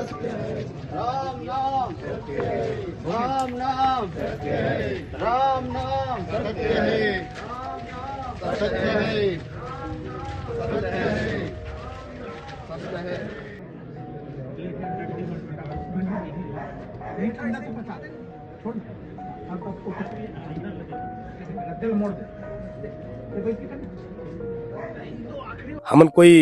राम नाम राम नाम राम नाम सत्य है, सत्य है, सत्य है, सत्य है। नहीं ठंडा तो बता दे, छोड़ आपको दिल मोड़ दे। हमन कोई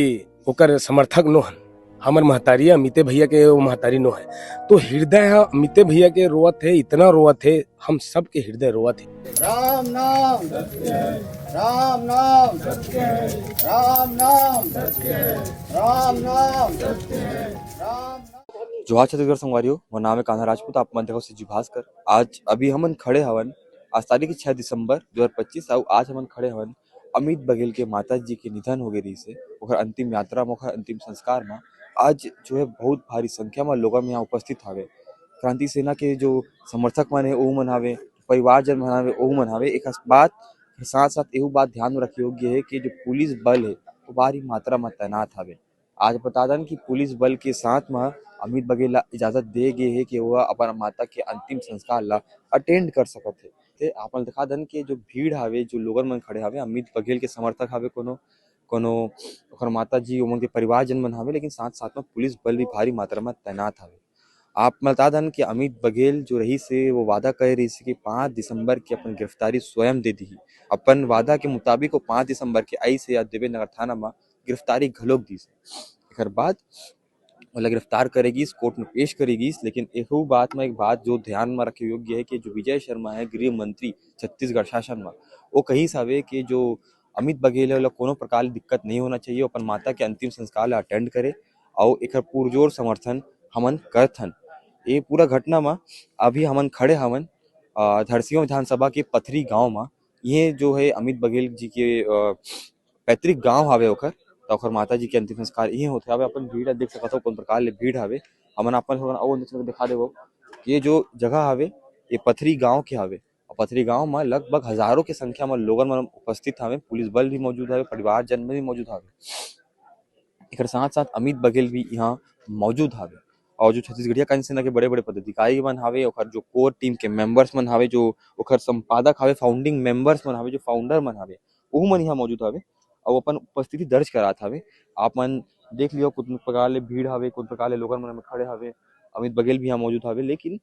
ओकर समर्थक नो हन। हमर महतारी अमिते भैया के वो महतारी नो है, तो हृदय अमिते भैया के रोवत है, इतना रोवत है, हम सब के हृदय रोवत है। राम नाम राम नाम राम नाम राम नाम राम। जोहार छत्तीसगढ़ संगवारियों, मोर नाम है कान्हा राजपूत। आप मन देखो सिजी भास्कर। आज अभी हमन खड़े हवन, आज तारीख 6 दिसंबर 2025 और आज हमन खड़े हवन अमित बघेल के माता जी के निधन हो गए से ओकर अंतिम यात्रा में, अंतिम संस्कार में आज जो है बहुत भारी संख्या में लोग यहाँ उपस्थित हवे। क्रांति सेना के जो समर्थक मन है वो मन हवे, परिवारजन मन हवे वो मन हवे। एक बात साथ साथ एहू बात ध्यान में रखे योग्य है कि जो पुलिस बल है वो भारी मात्रा में तैनात हवे। आज बता दें कि पुलिस बल के साथ में अमित बघेल ला इजाजत दे गए है कि वह अपन माता के अंतिम संस्कार ला अटेंड कर सकत है। ते आपन दिखा दें कि जो भीड़ हवे, जो लोगन मन खड़े हवे, अमित बघेल के समर्थक हवे, कोनो कोनो ओकर माता जी उमन के परिवारजन मन हवे, लेकिन साथ साथ में पुलिस बल भी भारी मात्रा में तैनात हवे। आप बता दें कि अमित बघेल जो रही से वो वादा कर रही से कि 5 दिसंबर की अपन गिरफ्तारी स्वयं दे दी। अपन वादा के मुताबिक वो 5 दिसंबर के आई से या देवेंद्र नगर थाना में गिरफ्तारी घलोक दी से। एक बाद वाला गिरफ्तार करेगी, कोर्ट में पेश करेगी। लेकिन एक बात में, एक बात जो ध्यान में रखे योग्य है कि जो विजय शर्मा है गृह मंत्री छत्तीसगढ़ शासन में, वो कही सावे कि जो अमित बघेल है कोनो प्रकार की दिक्कत नहीं होना चाहिए, अपन माता के अंतिम संस्कार ला अटेंड करे और एक पुरजोर समर्थन हमन करथन। ये पूरा घटना में अभी हमन खड़े हवन धरसियों विधानसभा के पथरी गांव में। ये जो है अमित बघेल जी के पैतृक गांव हवे, ओकर माता जी के अंतिम संस्कार यही होते हवे। अपन भीड़ देख सकत हो कौन प्रकार ले भीड़ हवे। हमन अपन दिखा देबो ये जो जगह हवे ये पथरी गांव के हवे और पथरी गांव में लगभग हजारों की संख्या में लोगन मन उपस्थित हवे। पुलिस बल भी मौजूद हवे, परिवार जन भी मौजूद हवे। एक साथ साथ अमित बघेल भी यहाँ मौजूद हवे और जो छत्तीसगढ़िया कांग्रेस सेना के बड़े बड़े पदाधिकारी मन हवे, ओकर जो कोर टीम के मेंबर्स मन हवे, जो ओकर संपादक हवे, फाउंडिंग मेंबर्स मन हवे, जो फाउंडर मन हवे, वो मन यहाँ मौजूद हवे और अपन उपस्थिति दर्ज करात हवे। आप मन देख लियो कुछ प्रकार ले भीड़ हवे, कुछ प्रकार ले लोगन मन में खड़े हवे। अमित बघेल भी यहाँ मौजूद हवे, लेकिन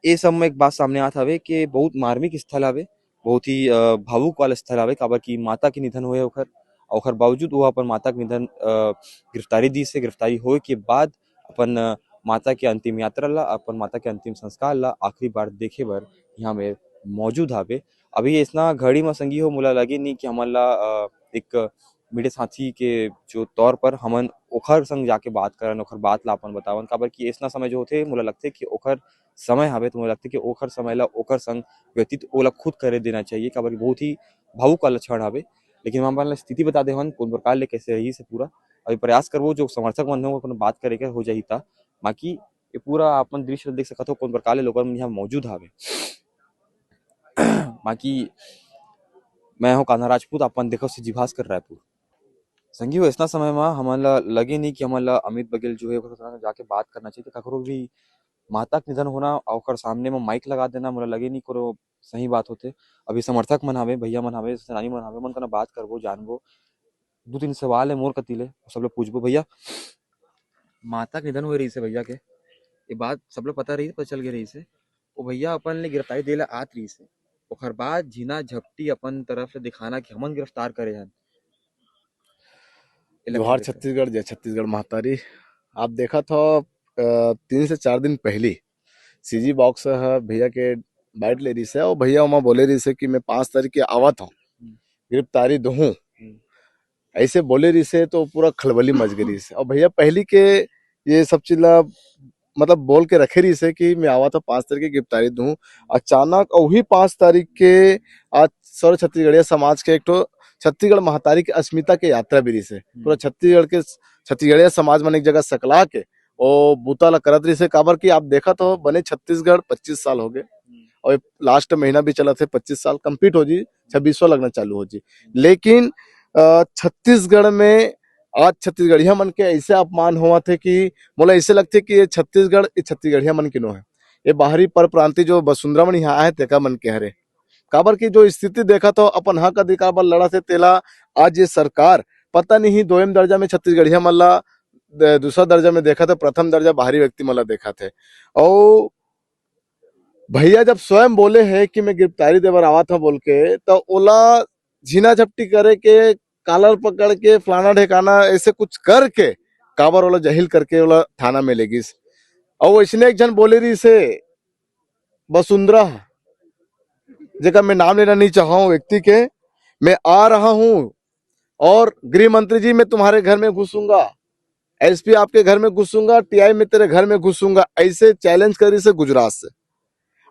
ये सब में एक बात सामने आत हवे कि बहुत मार्मिक स्थल हवे, बहुत ही भावुक वाला स्थल हवे। काबर की माता के निधन हुए ओकर बावजूद वो अपन माता के निधन गिरफ्तारी दी से, गिरफ्तारी होए के बाद अपन माता के अंतिम यात्रा ला, अपन माता के अंतिम संस्कार ला आखिरी बार देखे बर यहाँ में मौजूद हवे। अभी इतना घड़ी में संगी हो मोला लगे नहीं कि हमन ला एक मीडिया साथी के जो तौर पर हमन ओखर संग जाके बात करन, ओखर बात ला अपन बतावन। काबर कि इतना समय जो होते मोला लगते कि ओखर समय हवे, तो मोला लगते कि ओखर समय ला ओखर संग व्यतीत ओला खुद करे देना चाहिए। काबर कि बहुत ही भावुक वाला क्षण हवे। लेकिन हम अपन स्थिति बता देवन कौन प्रकार ले कैसे रही से पूरा अभी प्रयास करबो जो समर्थक मन हो अपन बात करे के हो जाही ता। बाकी ये पूरा अपन दृश्य देख सकत हो कौन प्रकार ले लोगन यहाँ मौजूद हवे। बाकी मैं हूँ कान्हा राजपूत, अपन देखो सिजी भास्कर रायपुर। संगी इतना समय में हमन लगे नहीं कि हमन अमित बघेल जो है जाके बात करना चाहिए। ककरो भी माता के निधन होना और सामने में माइक लगा देना मोला लगे नहीं करो सही बात होते। अभी समर्थक मन हवे, भैया मन हवे, सेनानी मन हवे, मन कना बात करबो, जानबो। 2-3 सवाल है मोर कतिले, सब लोग पूछबो। भैया माता के निधन हो रही से भैया के ये बात सब लोग पता रही, पता चल गई रही से वो भैया अपन ले गिरफ्तारी देला आत रही से, ओकर बाद झीना झपटी अपन तरफ से दिखाना कि हमन गिरफ्तार करे हन। जोहार छत्तीसगढ़, जय छत्तीसगढ़ महतारी। आप देखा था 3 से 4 दिन पहले सीजी बॉक्स भैया के बाइट ले रही से और भैया वहाँ बोले रही से कि मैं 5 तारीख के आवत हूँ, गिरफ्तारी दूँ, ऐसे बोले रही से तो पूरा खलबली मच गई से। और भैया पहली के ये सब चीज मतलब बोल के रखे रही से कि मैं आवा था 5 तारीख की गिरफ्तारी दूँ। अचानक वही 5 तारीख के आज सर्व छत्तीसगढ़िया समाज के एक तो छत्तीसगढ़ महतारी की अस्मिता के यात्रा भी रही से पूरा छत्तीसगढ़िया समाज में एक जगह सकला के और बूता ला करत रही से। काबर की आप देखा तो बने छत्तीसगढ़ 25 साल हो गए और लास्ट महीना भी चला थे 25 साल कंप्लीट हो जी, 26वां लगना चालू हो जी। लेकिन छत्तीसगढ़ में आज छत्तीसगढ़िया मन के ऐसे अपमान हुआ थे कि मोला ऐसे लगते कि ये छत्तीसगढ़ ये छत्तीसगढ़िया मन के नो है, ये बाहरी पर प्रांति जो वसुंधरा मन यहाँ आए तेका मन के हरे। काबर की जो स्थिति देखा तो अपन हक अधिकार बर लड़ा थे तेला आज ये सरकार पता नहीं दोयम दर्जा में छत्तीसगढ़िया मन ला दूसरा दर्जा में देखा था, प्रथम दर्जा बाहरी व्यक्ति मन ला देखा थे। और भैया जब स्वयं बोले हैं कि मैं गिरफ्तारी देवर आवा था बोल के, तो ओला झीना झपटी करे के, कालर पकड़ के, फलाना ढेकाना ऐसे कुछ करके काबर ओला जहिल करके ओला थाना में ले गिस। और वैसने एक जन बोले रही से वसुंधरा, जेका मैं नाम लेना नहीं चाहा हूं व्यक्ति के, मैं आ रहा हूं और गृह मंत्री जी मैं तुम्हारे घर में घुसूंगा, एसपी आपके घर में घुसूंगा, टीआई में तेरे घर में घुसूंगा, ऐसे चैलेंज करी से गुजरात से।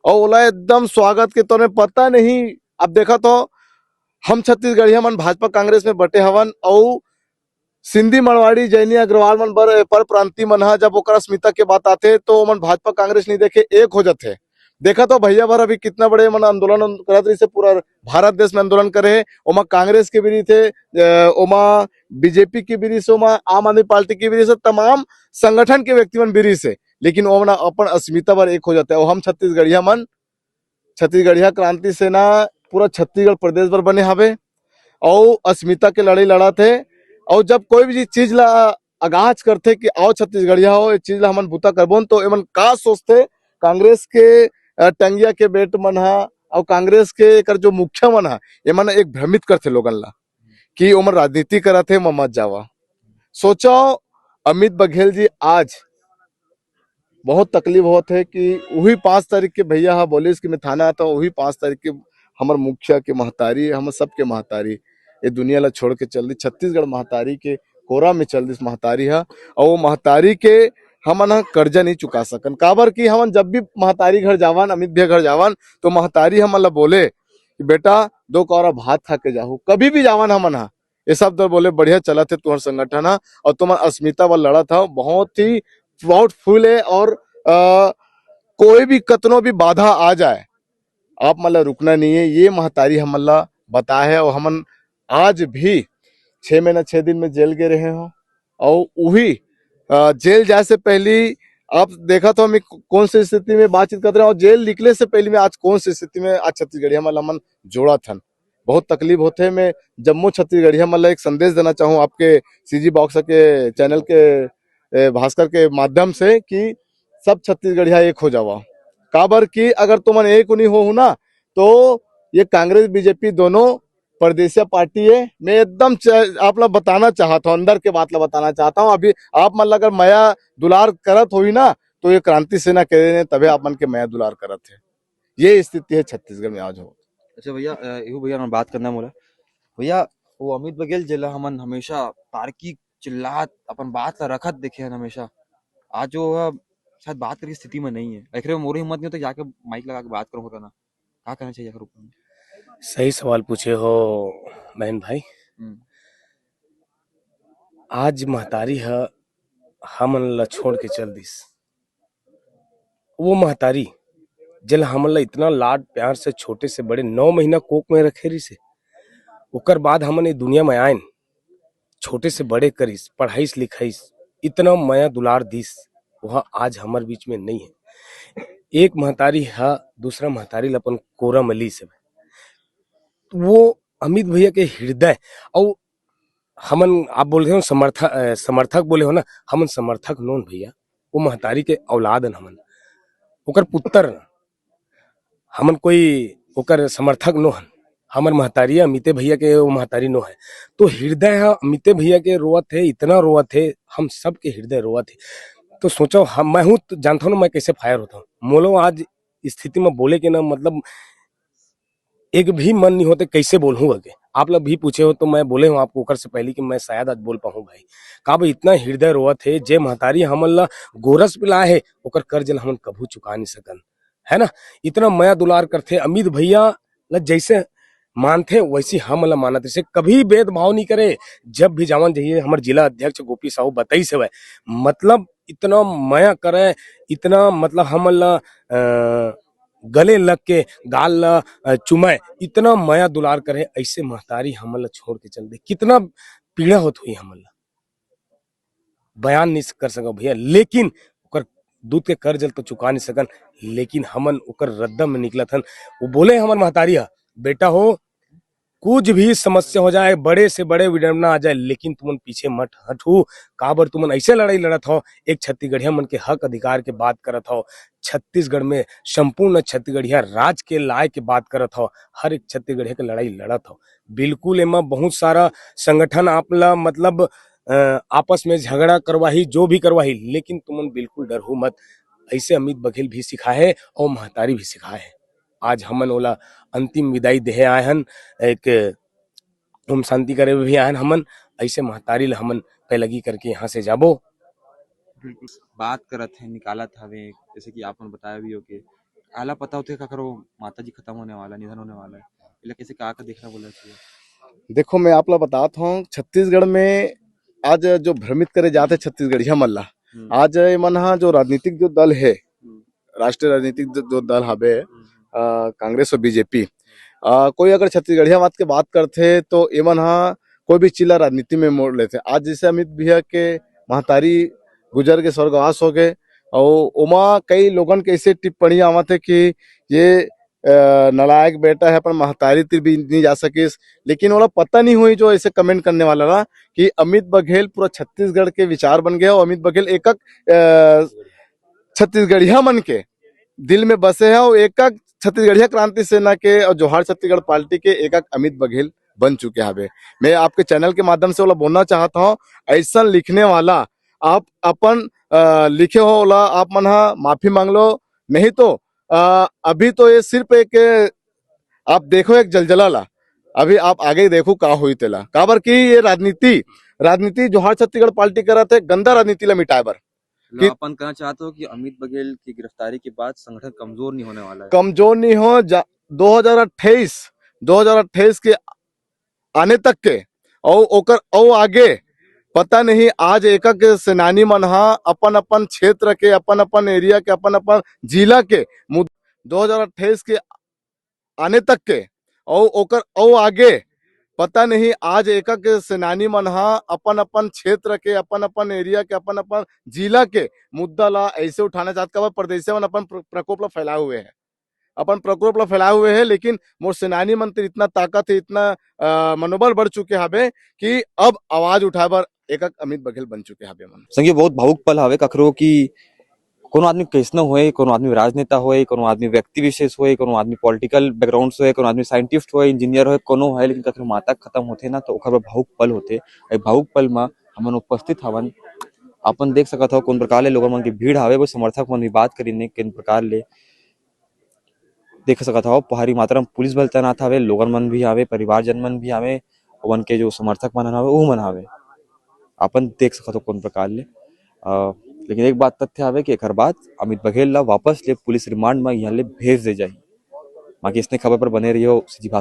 और बोला एकदम स्वागत के तौर में पता नहीं। अब देखा तो हम छत्तीसगढ़िया मन भाजपा कांग्रेस में बटे हवन और सिंधी मरवाड़ी जैनी अग्रवाल मन पर प्रांति मन हा जब ओकरा अस्मिता के बात आते तो मन भाजपा कांग्रेस नहीं देखे एक हो जाते। देखा तो भैया भर अभी कितना बड़े मन आंदोलन करत रही से, पूरा भारत देश में आंदोलन करे। ओमा कांग्रेस के भी थे, ओमा बीजेपी की भी से, ओमा आम आदमी पार्टी की भी से, तमाम संगठन के व्यक्ति मन भी से, लेकिन ओमना अपन अस्मिता पर एक हो जाते हैं। और हम छत्तीसगढ़िया मन, छत्तीसगढ़िया क्रांति सेना पूरा छत्तीसगढ़ प्रदेश पर बने हवे और अस्मिता के लड़ाई लड़ा थे। और जब कोई भी चीज ला आगाज करते कि आओ छत्तीसगढ़िया हो, ये चीज ला हमन बुता करबोन, तो एमन का सोचते कांग्रेस के टंगिया के बेट मन हा और कांग्रेस के कर जो मुखिया मन हा, एमन एक भ्रमित करते लोगन ला कि ओमन राजनीति करत है, मत जावा। सोचो अमित बघेल जी आज बहुत तकलीफ होते है कि वही 5 तारीख के भैया हा बोले कि मैं थाना आता हूँ, वही 5 तारीख के हमर मुखिया के महतारी, हम सबके महतारी ये दुनिया ला छोड़ के चल दी, छत्तीसगढ़ महतारी के कोरा में चल दी महतारी है। और वो महतारी के हमन कर्जा नहीं चुका सकन। काबर की हमन जब भी महतारी घर जावन, अमित भैया घर जावन, तो महतारी हमन ला बोले कि बेटा 2 कौरा भात खा के जाहू, कभी भी जावन हमन हा ये सब तो बोले बढ़िया चला थे तुम्हारा संगठन है और तुम्हारा अस्मिता वाला लड़ा था, बहुत ही पावरफुल है। और कोई भी कतनो भी बाधा आ जाए आप मतलब रुकना नहीं है, ये महतारी हम ला बता है। और हमन आज भी 6 महीना 6 दिन में जेल गए रहे हो और वही जेल जाए से पहले आप देखा तो हम कौन सी स्थिति में बातचीत कर रहे हैं, और जेल निकले से पहले में आज कौन सी स्थिति में आज छत्तीसगढ़िया मल्ला मन जोड़ा था। बहुत तकलीफ होते है। मैं जम्मू छत्तीसगढ़िया मल्ला एक संदेश देना चाहूँ आपके सीजी बॉक्स के चैनल के भास्कर के माध्यम से कि सब छत्तीसगढ़िया एक हो जावा। काबर की अगर तुम एक नहीं हो ना तो ये कांग्रेस बीजेपी दोनों प्रदेशीय पार्टी है। मैं एकदम आप लोग बताना चाहता हूँ, अंदर के बात ला बताना चाहता हूँ। अभी आप मन अगर माया दुलार करत हुई ना तो ये क्रांति सेना कह तभी आप मन के माया दुलार करत है। ये स्थिति है छत्तीसगढ़ में आज हो। अच्छा भैया, एहू भैया मैं बात करना मोला भैया, वो अमित बघेल जेला हमन हमेशा तार्किक चिल्लात अपन बात ला रखत देखे हन हमेशा, आज जो शायद बात करने की स्थिति में नहीं है। एकरे में मोरी हिम्मत नहीं होता जाके माइक लगा के बात करो होता ना, क्या करना चाहिए ऊपर में? सही सवाल पूछे हो बहन भाई। आज महतारी है हमन ला छोड़ के चल दिस, वो महतारी जल हमन ला इतना लाड प्यार से छोटे से बड़े 9 महीना कोक में रखे रही से, उकर बाद हमन ये दुनिया में आयन, छोटे से बड़े करिस, पढ़ाईस लिखाईस, इतना माया दुलार दिस, वह आज हमार बीच में नहीं है। एक महतारी है दूसरा महतारी अपन कोरा मली से, वो अमित भैया के हृदय और हमन आप बोल रहे हो समर्थक बोले हो ना, हमन समर्थक नोन भैया, वो महतारी के औलाद न, हमन ओकर पुत्र, हमन कोई ओकर समर्थक नो हन। हमर महतारी अमिते भैया के वो महतारी नो है, तो हृदय है अमिते भैया के रोवत है, इतना रोवत है, हम सब के हृदय रोवत है। तो सोचो हम मैं हूँ तो जानता हूँ ना मैं कैसे फायर होता हूँ। मोलो आज स्थिति में बोले के ना मतलब एक भी मन नहीं होते कैसे बोलूँ आगे। आप लोग भी पूछे हो तो मैं बोले हूँ आपको ओकर से पहले कि मैं शायद आज बोल पाऊँ भाई। का भाई इतना हृदय रोवत है, जे महतारी हमन ला गोरस पिला है ओकर कर्ज हमन कभू चुका नहीं सकन, है ना। इतना माया दुलार करते अमित भैया ला, जैसे मानते वैसी हम ला मानत, से कभी भेदभाव नहीं करे। जब भी जावन जाइए हमारे जिला अध्यक्ष गोपी साहू बताई से वह मतलब इतना माया करे, इतना मतलब हम ला गले लग के गाल ला चुमाए, इतना माया दुलार करे। ऐसे महतारी हमन ला छोड़ के चल दे, कितना पीड़ा होत हुई हमन ला। बयान नहीं कर सको भैया, लेकिन ओकर दूध के कर्ज तो चुका नहीं सकन, लेकिन हमन ओकर रद्दा में निकला थन। वो बोले हमर महतारी बेटा हो, कुछ भी समस्या हो जाए, बड़े से बड़े विडंबना आ जाए, लेकिन तुमन पीछे मत हटू। काबर तुमन ऐसे लड़ाई लड़त हो, एक छत्तीसगढ़िया मन के हक अधिकार के बात करत हो, छत्तीसगढ़ में संपूर्ण छत्तीसगढ़िया राज के लाए के बात करत हो, हर एक छत्तीसगढ़िया के लड़ाई लड़त हो। बिल्कुल एमा बहुत सारा संगठन आपला मतलब आपस में झगड़ा करवाही, जो भी करवाही, लेकिन तुमन बिल्कुल डरहू मत। ऐसे अमित बघेल भी सिखाए और महतारी भी सिखाए है। आज हमन ओला अंतिम विदाई देहे आए हन, एक ओम शांति करे भी आए हन हमन। ऐसे महतारी ला हमन पैलगी करके यहाँ से जाबो। बिल्कुल बात करत है, निकालत हवे, जैसे कि आपने बताया भी हो कि आला पता होते का करो माता जी खत्म होने वाला, निधन होने वाला है, इला कैसे का देखना बोला चाहिए। देखो मैं आप लोग बताता हूँ, छत्तीसगढ़ में आज जो भ्रमित करे जाते छत्तीसगढ़िया मल्ला, आज ये मन हा जो राजनीतिक जो दल है, राष्ट्रीय राजनीतिक जो दल हवे, कांग्रेस और बीजेपी, कोई अगर छत्तीसगढ़िया बात के बात करते तो एमन हा कोई भी चिल्ला राजनीति में मोड़ लेते। आज जैसे अमित भैया के महतारी गुजर के स्वर्गवास हो गए, और उमा कई लोगन के ऐसे टिप्पणी आवत है कि ये नलायक बेटा है, पर महतारी तिर भी नहीं जा सकिस। लेकिन वाला पता नहीं हुई जो ऐसे कमेंट करने वाला ना कि अमित बघेल पूरा छत्तीसगढ़ के विचार बन गया, और अमित बघेल एक छत्तीसगढ़िया मन के दिल में बसे हैं, और एक छत्तीसगढ़िया क्रांति सेना के और जोहार छत्तीसगढ़ पार्टी के एक अमित बघेल बन चुके हैं। मैं आपके चैनल के माध्यम से वाला बोलना चाहता हूँ, ऐसा लिखने वाला आप अपन लिखे हो वाला आप मन माफी मांग लो, नहीं तो अभी तो ये सिर्फ एक आप देखो एक जलजला ला, अभी आप आगे देखो का हुई तेला काबर की ये राजनीति जोहार छत्तीसगढ़ पार्टी करत है, गंदा राजनीति ला मिटाए बर। अपन कहना चाहते हो कि अमित बघेल की गिरफ्तारी के बाद संगठन कमजोर नहीं होने वाला है, कमजोर नहीं हो 2028 के आने तक के और ओकर और आगे पता नहीं। आज एक सेनानी मन अपन अपन क्षेत्र के, अपन अपन एरिया के, अपन अपन जिला के 2028 के आने तक के और ओकर और आगे पता नहीं। आज एक सेनानी मन अपन अपन क्षेत्र के, अपन अपन एरिया के, अपन अपन जिला के मुद्दा ला ऐसे उठाना चाहता है। प्रदेश में अपन प्रकोप ला फैलाए हुए हैं, अपन प्रकोप ला फैलाए हुए हैं, लेकिन मोर सेनानी मंत्री इतना ताकत है, इतना मनोबल बढ़ चुके हैं कि अब आवाज उठाए बर एक अमित बघेल बन चुके हैं। मन संगे बहुत भावुक पल हवे कखरो की कोनो आदमी कैसनो होए, कोनो आदमी राजनेता होए, कोनो आदमी व्यक्ति विशेष होए, कोनो आदमी पॉलिटिकल बैकग्राउंड से होए, कोनो आदमी साइंटिस्ट होए, इंजीनियर होए, कोनो है, लेकिन कखरो माता खत्म होते ना तो ओकर भावुक पल होते। भावुक पल में हमन उपस्थित हवन, अपन देख सकत हो कौन प्रकार ले लोगन मन की भीड़ हवे, वो समर्थक मन भी बात करीने किन प्रकार ले देख सकत हो। भारी मात्रा में पुलिस बल तैनात हवे, लोगन मन भी आवे, परिवारजन मन भी आवे, ओमन के जो समर्थक मन हवे वो मन हवे, अपन देख सकत हो कौन प्रकार ले। लेकिन एक बात तथ्य हवे कि एकर बाद अमित बघेल ला वापस ले पुलिस रिमांड में यहाँ ले भेज दे जाही। बाकी इसने खबर पर बने रहियो सीजी भास्कर।